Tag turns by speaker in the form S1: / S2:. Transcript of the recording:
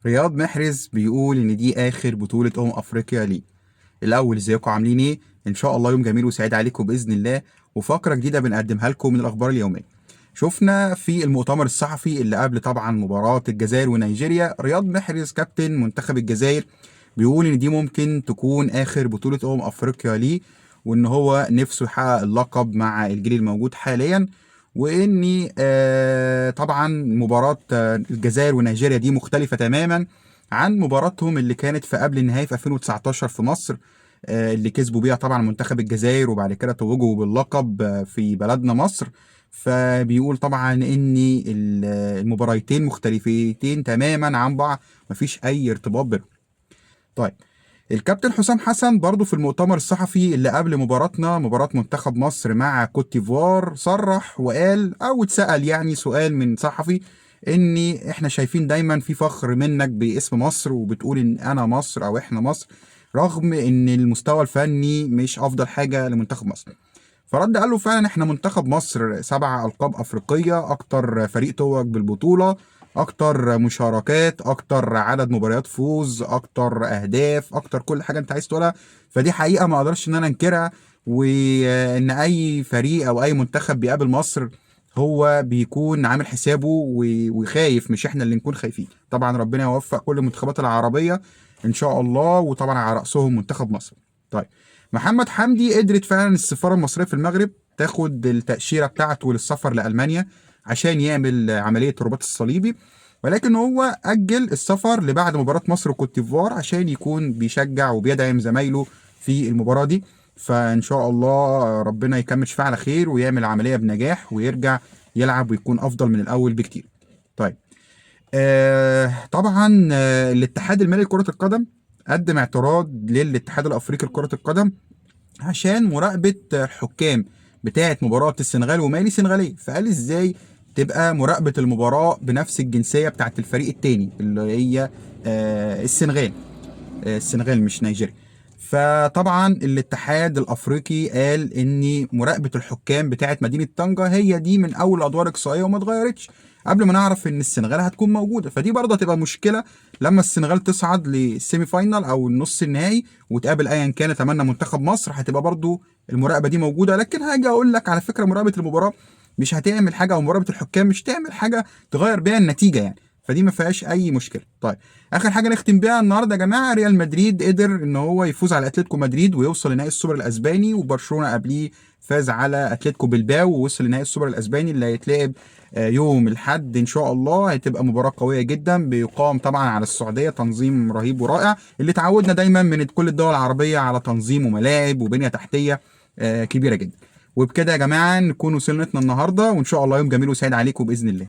S1: رياض محرز بيقول ان دي اخر بطولة افريقيا ليه. الاول، ازيكم عاملين ايه؟ ان شاء الله يوم جميل وسعيد عليكم باذن الله، وفقرة جديدة بنقدمها لكم من الاخبار اليومية. شفنا في المؤتمر الصحفي اللي قبل طبعا مباراة الجزائر ونيجيريا، رياض محرز كابتن منتخب الجزائر بيقول ان دي ممكن تكون اخر بطولة افريقيا ليه، وان هو نفسه يحقق اللقب مع الجيل الموجود حاليا. واني طبعا مباراة الجزائر ونيجيريا دي مختلفة تماما عن مباراتهم اللي كانت في قبل النهائي في 2019 في مصر، اللي كسبوا بيها طبعا منتخب الجزائر وبعد كده توجوا باللقب في بلدنا مصر. فبيقول طبعا ان المباراتين مختلفتين تماما عن بعض، مفيش اي ارتباط بينهم. طيب، الكابتن حسام حسن برضو في المؤتمر الصحفي اللي قبل مباراتنا، مباراة منتخب مصر مع كوت ديفوار، صرح وقال او اتسأل يعني سؤال من صحفي ان احنا شايفين دايما في فخر منك باسم مصر، وبتقول ان انا مصر او احنا مصر، رغم ان المستوى الفني مش افضل حاجة لمنتخب مصر. فرد قال له فعلا احنا منتخب مصر 7 ألقاب أفريقية، أكتر فريق توج بالبطولة، أكتر مشاركات، أكتر عدد مباريات فوز، أكتر أهداف، أكتر كل حاجة أنت عايز تقولها. فدي حقيقة ما أقدرش إن أنا أنكرها، وإن أي فريق أو أي منتخب بيقابل مصر هو بيكون عامل حسابه وخايف، مش احنا اللي نكون خايفين. طبعا ربنا يوفق كل المنتخبات العربية إن شاء الله، وطبعا على رأسهم منتخب مصر. طيب، محمد حمدي قدرت فعلا السفارة المصرية في المغرب تاخد التأشيرة بتاعته للسفر لألمانيا عشان يعمل عملية الرباط الصليبي، ولكن هو أجل السفر لبعد مباراة مصر وكوت ديفوار عشان يكون بيشجع وبيدعم زمايله في المباراة دي. فإن شاء الله ربنا يكمل شفاعه على خير ويعمل عملية بنجاح ويرجع يلعب ويكون أفضل من الأول بكتير. طيب، طبعا الاتحاد المالي لكرة القدم قدم اعتراض للاتحاد الافريقي لكرة القدم عشان مراقبة الحكام بتاعة مباراة السنغال ومالي سنغالية. فقال ازاي تبقى مراقبة المباراة بنفس الجنسية بتاعة الفريق التاني اللي هي السنغال. السنغال مش نيجيريا. فطبعا الاتحاد الافريقي قال ان مراقبه الحكام بتاعه مدينه طنجة هي دي من اول الادوار الاقصائيه وما اتغيرتش قبل ما نعرف ان السنغال هتكون موجوده. فدي برضه هتبقى مشكله لما السنغال تصعد للسيمي فاينال او النص النهائي وتقابل ايا كان اتمنى منتخب مصر، هتبقى برضه المراقبه دي موجوده. لكن هاجي اقول لك على فكره، مراقبه المباراه مش هتعمل حاجه، او مراقبه الحكام مش تعمل حاجه تغير بيها النتيجه يعني. فدي ما فيهاش اي مشكله. طيب، اخر حاجه نختم بيها النهارده يا جماعه، ريال مدريد قدر ان هو يفوز على اتلتيكو مدريد ويوصل لنهائي السوبر الاسباني، وبرشلونه قبليه فاز على اتلتيكو بلباو ووصل لنهائي السوبر الاسباني اللي هيتلعب يوم الاحد ان شاء الله. هتبقى مباراه قويه جدا، بيقام طبعا على السعوديه، تنظيم رهيب ورائع اللي تعودنا دايما من كل الدول العربيه على تنظيم وملاعب وبنيه تحتيه كبيره جدا. وبكده يا جماعه نكون وصلنا النهارده، وان شاء الله يوم جميل وسعيد عليكم باذن الله.